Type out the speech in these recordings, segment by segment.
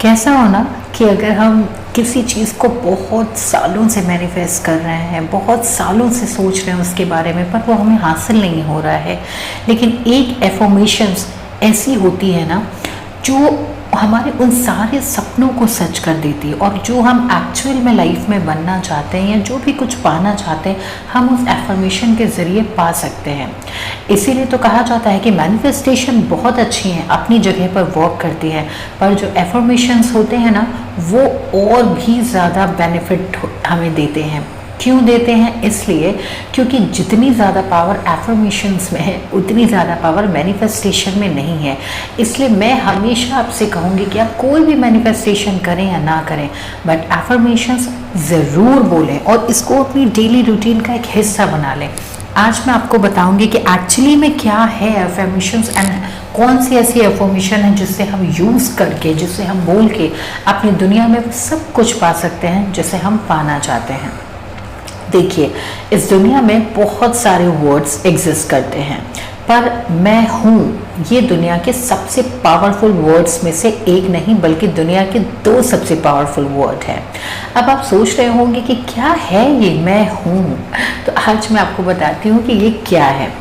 कैसा हो ना कि अगर हम किसी चीज़ को बहुत सालों से मैनिफेस्ट कर रहे हैं, बहुत सालों से सोच रहे हैं उसके बारे में, पर वो हमें हासिल नहीं हो रहा है, लेकिन एक एफर्मेशंस ऐसी होती है ना जो हमारे उन सारे सपनों को सच कर देती है, और जो हम एक्चुअल में लाइफ में बनना चाहते हैं या जो भी कुछ पाना चाहते हैं, हम उस एफर्मेशन के ज़रिए पा सकते हैं। इसीलिए तो कहा जाता है कि मैनिफेस्टेशन बहुत अच्छी हैं, अपनी जगह पर वर्क करती हैं, पर जो एफर्मेशंस होते हैं ना वो और भी ज़्यादा बेनिफिट हमें देते हैं। क्यों देते हैं? इसलिए क्योंकि जितनी ज़्यादा पावर एफर्मेशंस में है उतनी ज़्यादा पावर मैनिफेस्टेशन में नहीं है। इसलिए मैं हमेशा आपसे कहूँगी कि आप कोई भी मैनिफेस्टेशन करें या ना करें, बट एफर्मेशंस ज़रूर बोलें और इसको अपनी डेली रूटीन का एक हिस्सा बना लें। आज मैं आपको बताऊंगी कि एक्चुअली में क्या है एफर्मेशंस एंड कौन सी ऐसी एफर्मेशन है जिससे हम यूज़ करके, जिससे हम बोल के अपनी दुनिया में सब कुछ पा सकते हैं जिसे हम पाना चाहते हैं। देखिए, इस दुनिया में बहुत सारे वर्ड्स एग्जिस्ट करते हैं, पर मैं हूँ ये दुनिया के सबसे पावरफुल वर्ड्स में से एक नहीं, बल्कि दुनिया के 2 सबसे पावरफुल वर्ड हैं। अब आप सोच रहे होंगे कि क्या है ये मैं हूँ, तो आज मैं आपको बताती हूँ कि ये क्या है।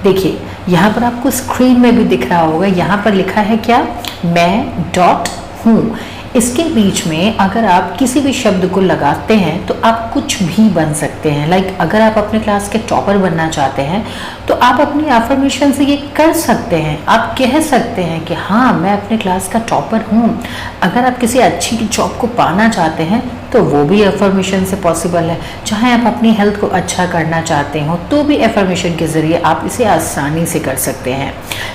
देखिए, यहाँ पर आपको स्क्रीन में भी दिख रहा होगा, यहाँ पर लिखा है क्या? मैं डॉट हूँ। इसके बीच में अगर आप किसी भी शब्द को लगाते हैं तो आप कुछ भी बन सकते हैं। लाइक अगर आप अपने क्लास के टॉपर बनना चाहते हैं तो आप अपनी एफर्मेशन से ये कर सकते हैं। आप कह सकते हैं कि हाँ, मैं अपने क्लास का टॉपर हूँ। अगर आप किसी अच्छी जॉब को पाना चाहते हैं तो वो भी एफर्मेशन से पॉसिबल है। चाहे आप अपनी हेल्थ को अच्छा करना चाहते हो तो भी एफर्मेशन के ज़रिए आप इसे आसानी से कर सकते हैं।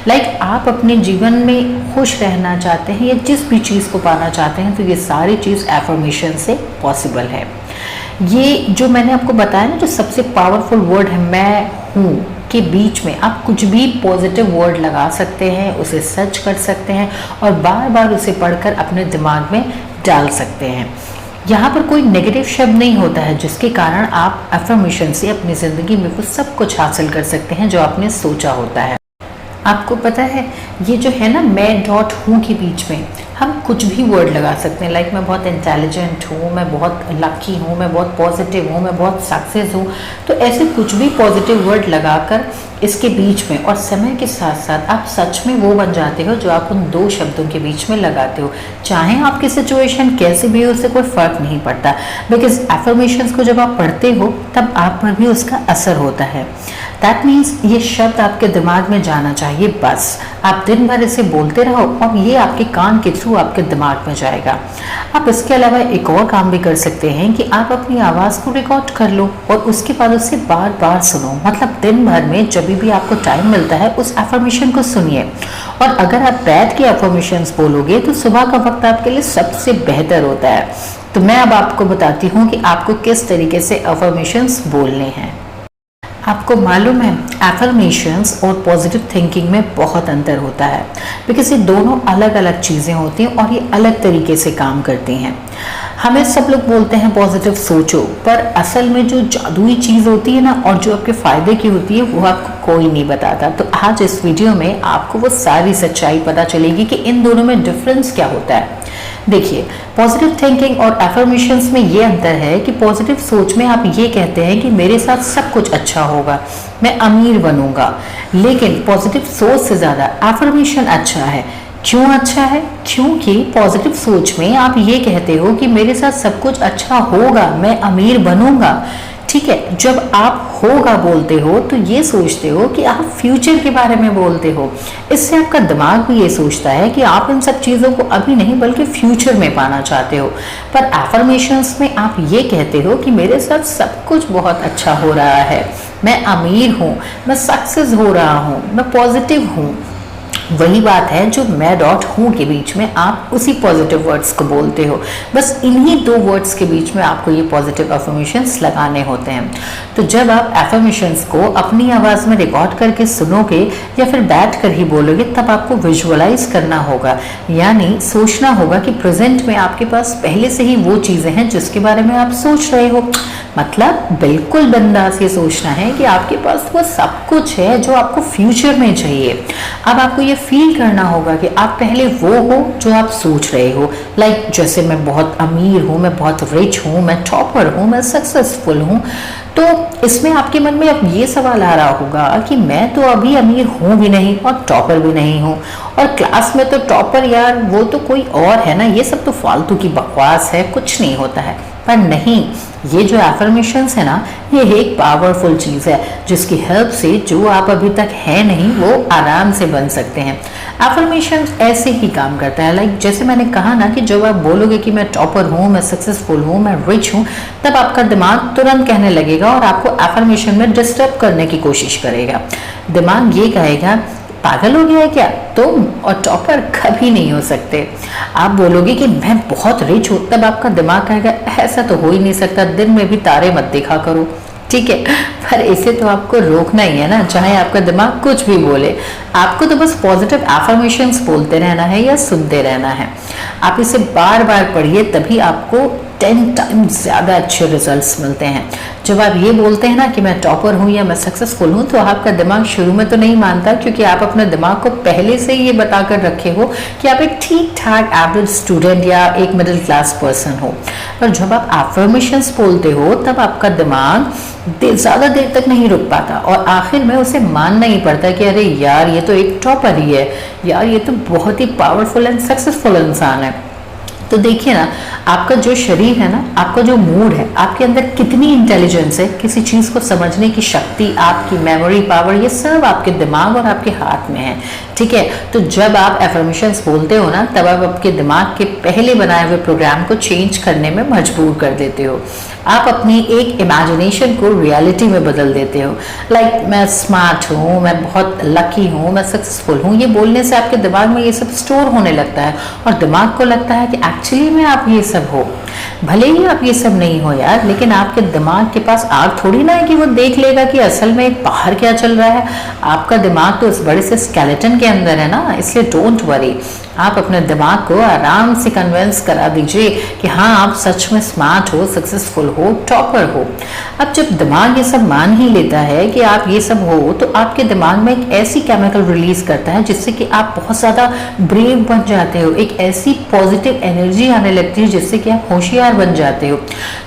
लाइक आप अपने जीवन में खुश रहना चाहते हैं या जिस भी चीज़ को पाना चाहते हैं, तो ये सारी चीज़ एफर्मेशन से पॉसिबल है। ये जो मैंने आपको बताया ना, जो सबसे पावरफुल वर्ड है मैं हूँ के बीच में आप कुछ भी पॉजिटिव वर्ड लगा सकते हैं, उसे सर्च कर सकते हैं और बार बार उसे पढ़कर अपने दिमाग में डाल सकते हैं। यहाँ पर कोई नेगेटिव शब्द नहीं होता है जिसके कारण आप एफर्मेशन से अपनी ज़िंदगी में वो सब कुछ हासिल कर सकते हैं जो आपने सोचा होता है। आपको पता है, ये जो है ना मैं डॉट हूँ के बीच में हम कुछ भी वर्ड लगा सकते हैं। लाइक मैं बहुत इंटेलिजेंट हूँ, मैं बहुत लकी हूँ, मैं बहुत पॉजिटिव हूँ, मैं बहुत सक्सेस हूँ। तो ऐसे कुछ भी पॉजिटिव वर्ड लगाकर इसके बीच में, और समय के साथ साथ आप सच में वो बन जाते हो जो आप उन 2 शब्दों के बीच में लगाते हो। चाहे आपकी सिचुएशन कैसे भी हो, उससे कोई फ़र्क नहीं पड़ता, बिकॉज एफर्मेशंस को जब आप पढ़ते हो तब आप पर भी उसका असर होता है। दैट मीन्स ये शब्द आपके दिमाग में जाना चाहिए, बस आप दिन भर इसे बोलते रहो और ये आपके कान के थ्रू आपके दिमाग में जाएगा। आप इसके अलावा एक और काम भी कर सकते हैं कि आप अपनी आवाज़ को रिकॉर्ड कर लो और उसके बाद उसे बार बार सुनो। मतलब दिन भर में जब भी आपको टाइम मिलता है उस एफर्मेशन को सुनिए। और अगर आप बैठ के एफर्मेशंस बोलोगे तो सुबह का वक्त आपके लिए सबसे बेहतर होता है। तो मैं अब आपको बताती हूँ कि आपको किस तरीके से एफर्मेशंस बोलने हैं। आपको मालूम है, एफर्मेशंस और पॉजिटिव थिंकिंग में बहुत अंतर होता है, बिकॉज ये दोनों अलग अलग चीज़ें होती हैं और ये अलग तरीके से काम करती हैं। हमें सब लोग बोलते हैं पॉजिटिव सोचो, पर असल में जो जादुई चीज़ होती है ना और जो आपके फ़ायदे की होती है वो आपको कोई नहीं बताता। तो आज इस वीडियो में आपको वो सारी सच्चाई पता चलेगी कि इन दोनों में डिफरेंस क्या होता है। देखिए, पॉजिटिव थिंकिंग और एफर्मेशंस में ये अंतर है कि पॉजिटिव सोच में आप ये कहते हैं कि मेरे साथ सब कुछ अच्छा होगा, मैं अमीर बनूंगा। लेकिन पॉजिटिव सोच से ज़्यादा एफर्मेशन अच्छा है। क्यों अच्छा है? क्योंकि पॉजिटिव सोच में आप ये कहते हो कि मेरे साथ सब कुछ अच्छा होगा, मैं अमीर बनूंगा। ठीक है, जब आप होगा बोलते हो तो ये सोचते हो कि आप फ्यूचर के बारे में बोलते हो। इससे आपका दिमाग भी ये सोचता है कि आप इन सब चीज़ों को अभी नहीं बल्कि फ्यूचर में पाना चाहते हो। पर एफर्मेशंस में आप ये कहते हो कि मेरे साथ सब कुछ बहुत अच्छा हो रहा है, मैं अमीर हूँ, मैं सक्सेस हो रहा हूँ, मैं पॉजिटिव हूँ। वही बात है जो मैं डॉट हूँ के बीच में आप उसी पॉजिटिव वर्ड्स को बोलते हो। बस इन्हीं 2 वर्ड्स के बीच में आपको ये पॉजिटिव एफर्मेशंस लगाने होते हैं। तो जब आप एफर्मेशंस को अपनी आवाज़ में रिकॉर्ड करके सुनोगे या फिर बैठ कर ही बोलोगे, तब आपको विजुअलाइज करना होगा, यानी सोचना होगा कि प्रेजेंट में आपके पास पहले से ही वो चीज़ें हैं जिसके बारे में आप सोच रहे हो। मतलब बिल्कुल बिंदास ये सोचना है कि आपके पास वो सब कुछ है जो आपको फ्यूचर में चाहिए। अब आपको ये फील करना होगा कि आप पहले वो हो जो आप सोच रहे हो। लाइक जैसे मैं बहुत अमीर हूँ, मैं बहुत रिच हूँ, मैं टॉपर हूँ, मैं सक्सेसफुल हूँ, तो इसमें आपके मन में अब ये सवाल आ रहा होगा कि मैं तो अभी अमीर हूँ भी नहीं और टॉपर भी नहीं हूँ, और क्लास में तो टॉपर यार वो तो कोई और है ना, ये सब तो फालतू की बकवास है, कुछ नहीं होता है। पर नहीं, ये जो एफर्मेशंस है ना, ये एक पावरफुल चीज़ है जिसकी हेल्प से जो आप अभी तक है नहीं वो आराम से बन सकते हैं। एफर्मेशंस ऐसे ही काम करता है। लाइक जैसे मैंने कहा ना कि जब आप बोलोगे कि मैं टॉपर हूँ, मैं सक्सेसफुल हूँ, मैं रिच हूँ, तब आपका दिमाग तुरंत कहने लगेगा और आपको एफर्मेशन में डिस्टर्ब करने की कोशिश करेगा। दिमाग ये कहेगा पागल हो गया है क्या, तुम और टॉपर कभी नहीं हो सकते। आप बोलोगे कि मैं बहुत रिच हूँ, तब आपका दिमाग कहेगा ऐसा तो हो ही नहीं सकता, दिन में भी तारे मत देखा करो। ठीक है, पर इसे तो आपको रोकना ही है ना, चाहे आपका दिमाग कुछ भी बोले। आपको तो बस पॉजिटिव एफर्मेशंस बोलते रहना है या सुनते रहना है। आप इसे बार बार पढ़िए, तभी आपको 10 टाइम्स ज़्यादा अच्छे रिजल्ट्स मिलते हैं। जब आप ये बोलते हैं ना कि मैं टॉपर हूँ या मैं सक्सेसफुल हूँ, तो आपका दिमाग शुरू में तो नहीं मानता, क्योंकि आप अपने दिमाग को पहले से ही ये बताकर रखे हो कि आप एक ठीक ठाक एवरेज स्टूडेंट या एक मिडिल क्लास पर्सन हो। पर जब आप एफर्मेशंस बोलते हो, तब आपका दिमाग ज़्यादा देर तक नहीं रुक पाता और आखिर में उसे मानना ही पड़ता है कि अरे यार ये तो एक टॉपर ही है, यार ये तो बहुत ही पावरफुल एंड सक्सेसफुल इंसान है। तो देखिए ना, आपका जो शरीर है ना, आपका जो मूड है, आपके अंदर कितनी इंटेलिजेंस है, किसी चीज़ को समझने की शक्ति, आपकी मेमोरी पावर, ये सब आपके दिमाग और आपके हाथ में है। ठीक है, तो जब आप एफर्मेशंस बोलते हो ना, तब आप आपके दिमाग के पहले बनाए हुए प्रोग्राम को चेंज करने में मजबूर कर देते हो। आप अपनी एक इमेजिनेशन को रियलिटी में बदल देते हो। लाइक मैं स्मार्ट हूँ, मैं बहुत लकी हूँ, मैं सक्सेसफुल हूँ, ये बोलने से आपके दिमाग में ये सब स्टोर होने लगता है और दिमाग को लगता है कि एक्चुअली में आप ये सब हो। भले ही आप ये सब नहीं हो यार, लेकिन आपके दिमाग के पास आग थोड़ी ना है कि वो देख लेगा कि असल में बाहर क्या चल रहा है। आपका दिमाग तो इस बड़े से स्केलेटन के अंदर है ना, इसलिए डोंट वरी। आप अपने दिमाग को आराम से कन्विंस करा दीजिए कि हाँ आप सच में स्मार्ट हो, सक्सेसफुल हो, टॉपर हो। अब जब दिमाग ये सब मान ही लेता है कि आप ये सब हो, तो आपके दिमाग में एक ऐसी केमिकल रिलीज करता है जिससे कि आप बहुत ज़्यादा ब्रेव बन जाते हो, एक ऐसी पॉजिटिव एनर्जी आने लगती है जिससे कि आप होशियार बन जाते हो।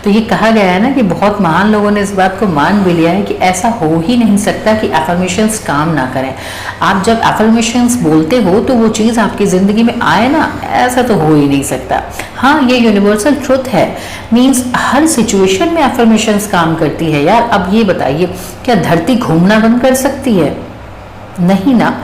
तो ये कहा गया है ना कि बहुत महान लोगों ने इस बात को मान भी लिया है कि ऐसा हो ही नहीं सकता कि एफर्मेशंस काम ना करें। आप जब एफर्मेशंस बोलते हो तो वो चीज़ आपकी ज़िंदगी में आए ना, ऐसा तो हो ही नहीं सकता। हाँ, ये यूनिवर्सल ट्रुथ है, मींस हर सिचुएशन में एफर्मेशंस काम करती है यार। अब ये बताइए, क्या धरती घूमना बंद कर सकती है? नहीं ना।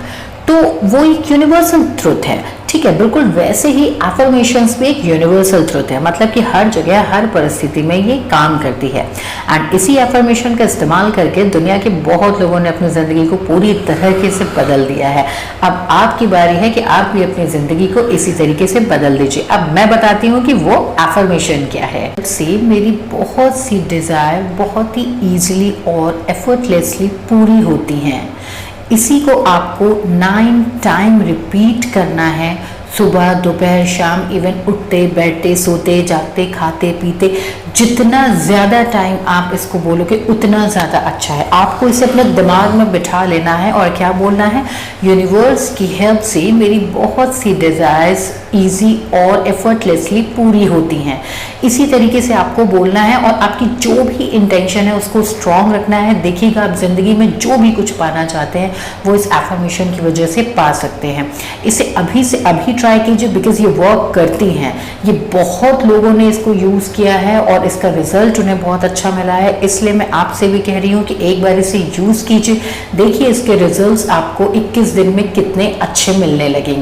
तो वो एक यूनिवर्सल ट्रुथ है। ठीक है, बिल्कुल वैसे ही एफर्मेशंस भी एक यूनिवर्सल ट्रुथ है, मतलब कि हर जगह हर परिस्थिति में ये काम करती है। एंड इसी एफर्मेशन का इस्तेमाल करके दुनिया के बहुत लोगों ने अपनी ज़िंदगी को पूरी तरीके से बदल दिया है। अब आपकी बारी है कि आप भी अपनी ज़िंदगी को इसी तरीके से बदल दीजिए। अब मैं बताती हूँ कि वो एफर्मेशन क्या है। से मेरी बहुत सी डिज़ायर बहुत ही ईजिली और एफर्टलेसली पूरी होती हैं। इसी को आपको 9 टाइम रिपीट करना है, सुबह, दोपहर, शाम, इवन उठते बैठते, सोते जागते, खाते पीते, जितना ज़्यादा टाइम आप इसको बोलोगे उतना ज़्यादा अच्छा है। आपको इसे अपने दिमाग में बिठा लेना है और क्या बोलना है, यूनिवर्स की हेल्प से मेरी बहुत सी डिज़ायर्स ईजी और एफर्टलेसली पूरी होती हैं। इसी तरीके से आपको बोलना है और आपकी जो भी इंटेंशन है उसको स्ट्रॉन्ग रखना है। देखिएगा आप ज़िंदगी में जो भी कुछ पाना चाहते हैं वो इस एफर्मेशन की वजह से पा सकते हैं। इसे अभी से अभी ट्राई कीजिए, बिकॉज ये वर्क करती हैं। ये बहुत लोगों ने इसको यूज़ किया है और इसका रिजल्ट उन्हें बहुत अच्छा मिला है, इसलिए मैं आपसे भी कह रही हूँ कि एक बार इसे यूज़ कीजिए। देखिए इसके रिजल्ट्स आपको 21 दिन में कितने अच्छे मिलने लगेंगे।